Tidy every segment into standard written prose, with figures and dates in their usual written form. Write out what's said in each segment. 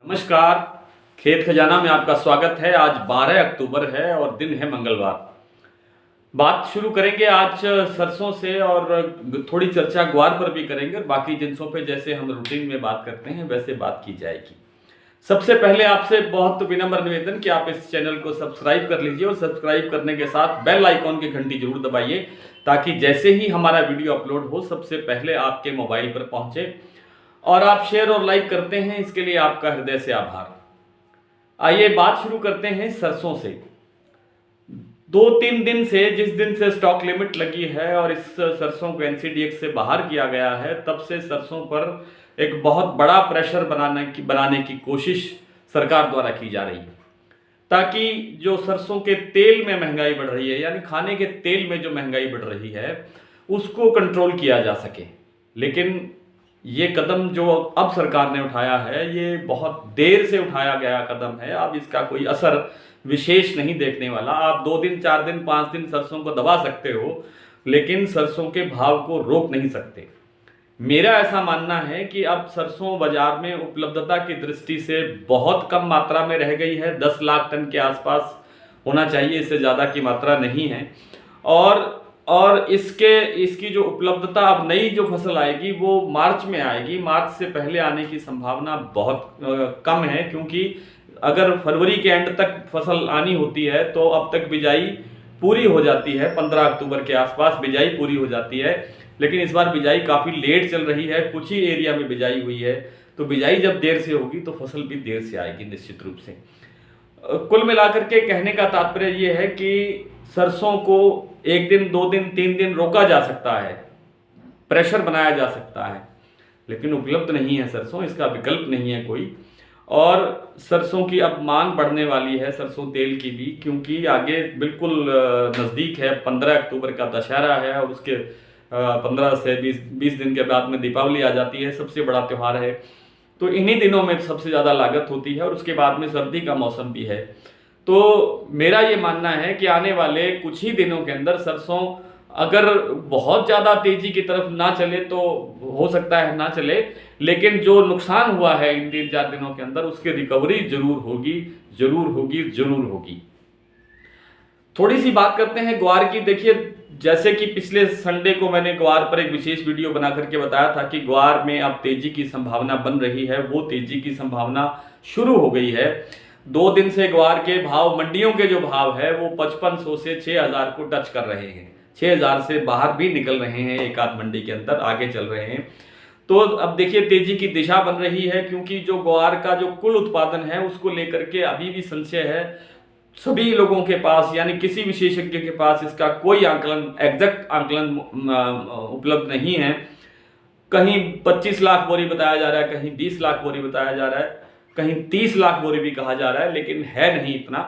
नमस्कार। खेत खजाना में आपका स्वागत है। आज 12 अक्टूबर है और दिन है मंगलवार। बात शुरू करेंगे आज सरसों से और थोड़ी चर्चा ग्वार पर भी करेंगे और बाकी जिनसों पे जैसे हम रूटीन में बात करते हैं वैसे बात की जाएगी। सबसे पहले आपसे बहुत विनम्र निवेदन कि आप इस चैनल को सब्सक्राइब कर लीजिए और सब्सक्राइब करने के साथ बेल आइकॉन की घंटी जरूर दबाइए ताकि जैसे ही हमारा वीडियो अपलोड हो सबसे पहले आपके मोबाइल पर पहुंचे। और आप शेयर और लाइक करते हैं, इसके लिए आपका हृदय से आभार। आइए बात शुरू करते हैं सरसों से। 2-3 दिन से, जिस दिन से स्टॉक लिमिट लगी है और इस सरसों को एनसीडीएक्स से बाहर किया गया है, तब से सरसों पर एक बहुत बड़ा प्रेशर बनाने की कोशिश सरकार द्वारा की जा रही है ताकि जो सरसों के तेल में महंगाई बढ़ रही है, यानी खाने के तेल में जो महंगाई बढ़ रही है, उसको कंट्रोल किया जा सके। लेकिन ये कदम जो अब सरकार ने उठाया है, ये बहुत देर से उठाया गया कदम है। अब इसका कोई असर विशेष नहीं देखने वाला। आप 2 दिन, 4 दिन, 5 दिन सरसों को दबा सकते हो, लेकिन सरसों के भाव को रोक नहीं सकते। मेरा ऐसा मानना है कि अब सरसों बाजार में उपलब्धता की दृष्टि से बहुत कम मात्रा में रह गई है। 10 लाख टन के आसपास होना चाहिए, इससे ज़्यादा की मात्रा नहीं है। और इसकी जो उपलब्धता, अब नई जो फसल आएगी वो मार्च में आएगी। मार्च से पहले आने की संभावना बहुत कम है, क्योंकि अगर फरवरी के एंड तक फसल आनी होती है तो अब तक बिजाई पूरी हो जाती है। 15 अक्टूबर के आसपास बिजाई पूरी हो जाती है, लेकिन इस बार बिजाई काफ़ी लेट चल रही है। कुछ ही एरिया में बिजाई हुई है, तो बिजाई जब देर से होगी तो फसल भी देर से आएगी निश्चित रूप से। कुल मिलाकर के कहने का तात्पर्य ये है कि सरसों को 1 दिन, 2 दिन, 3 दिन रोका जा सकता है, प्रेशर बनाया जा सकता है, लेकिन उपलब्ध नहीं है सरसों, इसका विकल्प नहीं है कोई। और सरसों की अब मांग बढ़ने वाली है, सरसों तेल की भी, क्योंकि आगे बिल्कुल नज़दीक है। 15 अक्टूबर का दशहरा है और उसके 15 से 20 दिन के बाद में दीपावली आ जाती है, सबसे बड़ा त्यौहार है। तो इन्हीं दिनों में सबसे ज़्यादा लागत होती है और उसके बाद में सर्दी का मौसम भी है। तो मेरा ये मानना है कि आने वाले कुछ ही दिनों के अंदर सरसों अगर बहुत ज़्यादा तेज़ी की तरफ ना चले तो हो सकता है ना चले, लेकिन जो नुकसान हुआ है इन 3-4 दिनों के अंदर उसकी रिकवरी जरूर होगी, जरूर होगी, जरूर होगी। थोड़ी सी बात करते हैं ग्वार की। देखिए, जैसे कि पिछले संडे को मैंने ग्वार पर एक विशेष वीडियो बना करके बताया था कि ग्वार में अब तेजी की संभावना बन रही है, वो तेजी की संभावना शुरू हो गई है। 2 दिन से ग्वार के भाव, मंडियों के जो भाव है वो 5500 से 6000 को टच कर रहे हैं। 6000 से बाहर भी निकल रहे हैं, एक आध मंडी के अंदर आगे चल रहे हैं। तो अब देखिए तेजी की दिशा बन रही है, क्योंकि जो ग्वार का जो कुल उत्पादन है उसको लेकर के अभी भी संशय है सभी लोगों के पास, यानी किसी विशेषज्ञ के पास इसका कोई आंकलन, एग्जैक्ट आंकलन उपलब्ध नहीं है। कहीं 25 लाख बोरी बताया जा रहा है, कहीं 20 लाख बोरी बताया जा रहा है, कहीं 30 लाख बोरी भी कहा जा रहा है, लेकिन है नहीं इतना।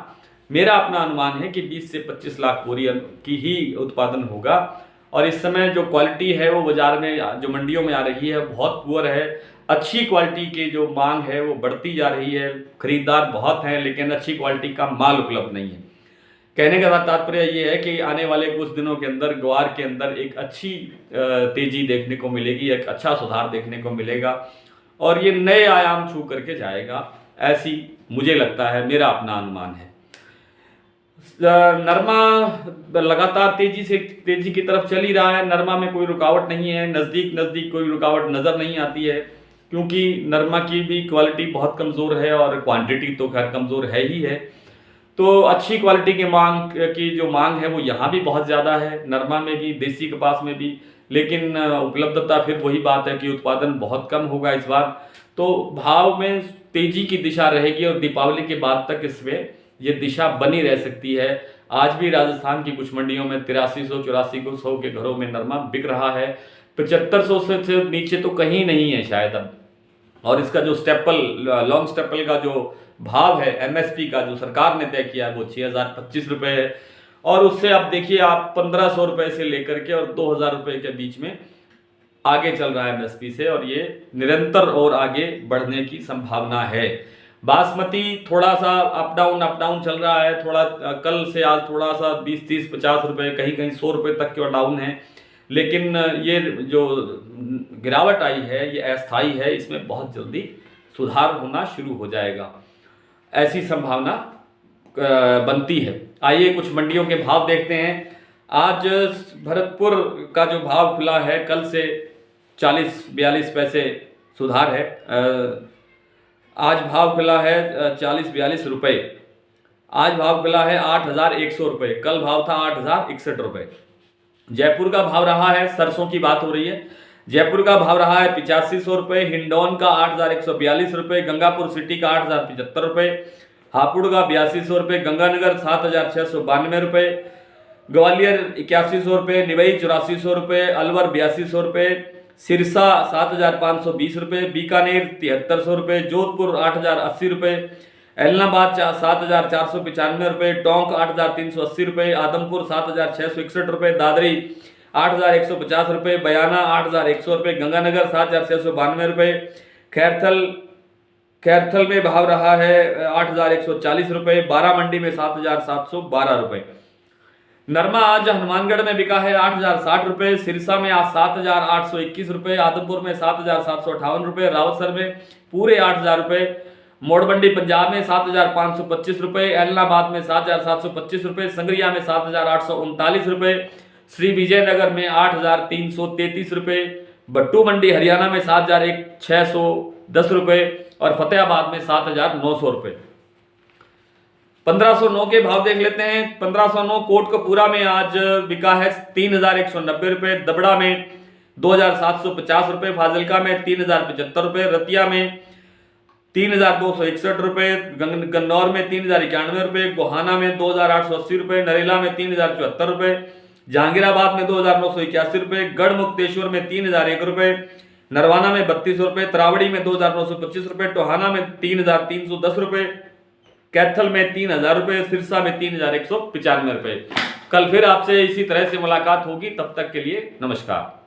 मेरा अपना अनुमान है कि 20 से 25 लाख बोरी की ही उत्पादन होगा। और इस समय जो क्वालिटी है वो बाजार में, जो मंडियों में आ रही है, बहुत पुअर है। अच्छी क्वालिटी की जो मांग है वो बढ़ती जा रही है, खरीदार बहुत हैं, लेकिन अच्छी क्वालिटी का माल उपलब्ध नहीं है। कहने का तात्पर्य ये है कि आने वाले कुछ दिनों के अंदर ग्वार के अंदर एक अच्छी तेजी देखने को मिलेगी, एक अच्छा सुधार देखने को मिलेगा और ये नए आयाम छू करके जाएगा, ऐसी मुझे लगता है, मेरा अपना अनुमान है। नरमा लगातार तेजी की तरफ चल ही रहा है। नरमा में कोई रुकावट नहीं है, नज़दीक कोई रुकावट नज़र नहीं आती है, क्योंकि नरमा की भी क्वालिटी बहुत कमज़ोर है और क्वांटिटी तो खैर कमज़ोर है ही है। तो अच्छी क्वालिटी की जो मांग है वो यहाँ भी बहुत ज़्यादा है, नरमा में भी, देसी कपास में भी। लेकिन उपलब्धता, फिर वही बात है कि उत्पादन बहुत कम होगा इस बार। तो भाव में तेजी की दिशा रहेगी और दीपावली के बाद तक इसमें ये दिशा बनी रह सकती है। आज भी राजस्थान की कुछ मंडियों में 8300-8400 के घरों में नरमा बिक रहा है। 7500 से नीचे तो कहीं नहीं है शायद अब। और इसका जो लॉन्ग स्टेपल का जो भाव है, एमएसपी का जो सरकार ने तय किया है, वो 6025 रुपये है। और उससे अब देखिए आप 1500 रुपये से लेकर के और 2000 रुपये के बीच में आगे चल रहा है एमएसपी से, और ये निरंतर और आगे बढ़ने की संभावना है। बासमती थोड़ा सा अप डाउन चल रहा है, थोड़ा कल से आज थोड़ा सा 20, 30, 50 रुपये, कहीं 100 रुपये तक के डाउन है। लेकिन ये जो गिरावट आई है ये अस्थायी है, इसमें बहुत जल्दी सुधार होना शुरू हो जाएगा, ऐसी संभावना बनती है। आइए कुछ मंडियों के भाव देखते हैं। आज भरतपुर का जो भाव खुला है, कल से 40-42 पैसे सुधार है। आज भाव खुला है 40-42 रुपये। आज भाव खुला है 8,100 रुपये, कल भाव था 8,061 रुपये। जयपुर का भाव रहा है, सरसों की बात हो रही है, जयपुर का भाव रहा है 8500 रुपये, हिंडौन का 8,142 रुपये, गंगापुर सिटी का 8,075 रुपये, हापुड़ का 8200 रुपये, गंगानगर 7,692 रुपये, ग्वालियर 8100 रुपये, निवई 8400 रुपये, अलवर 8200 रुपये, सिरसा 7,520 रुपये, बीकानेर 7300 रुपये, जोधपुर 8,080 रुपये, एलनाबाद 7,495 रुपये, टोंक 8,380 रुपये, आदमपुर 7,661 रुपये, दादरी 8,150 रुपये, बयाना 8,100 रुपये, गंगानगर 7,692 रुपये, खैरथल में भाव रहा है 8,140 रुपये, बारामंडी में 7,712 रुपये। नरमा आज हनुमानगढ़ में बिका है 8,060 रुपये, सिरसा में आज 7,821 रुपये, आदमपुर में 7,758 रुपये, रावतसर में पूरे 8,000 रुपये, मोड़बंडी पंजाब में 7,525 रुपये, एलनाबाद में 7,725 रुपये, संगरिया में 7,839 रुपये, श्री विजयनगर में 8,333 रुपये, भट्टू मंडी हरियाणा में 7,610 रुपये और फतेहाबाद में 7,900 रुपये। 1509 के भाव देख लेते हैं। 1509 कोटकपूरा में आज बिका है 3,190 रुपये, दबड़ा में 2,750 रुपये, फाजिलका में 3,075 रुपये, रतिया में 3,261 रुपये, गन्नौर में 3,091 रुपये, गोहाना में 2,880 रुपये, नरेला में 3,074 रुपये, जहांगीराबाद में 2,981 रुपये, गढ़मुक्तेश्वर में 3,001 रुपये, नरवाना में 32 रुपये, तरावड़ी में 2,925 रुपये, टोहाना में 3,310 रुपये, कैथल में 3,000 रुपये, सिरसा में 3,195 रुपये। कल फिर आपसे इसी तरह से मुलाकात होगी, तब तक के लिए नमस्कार।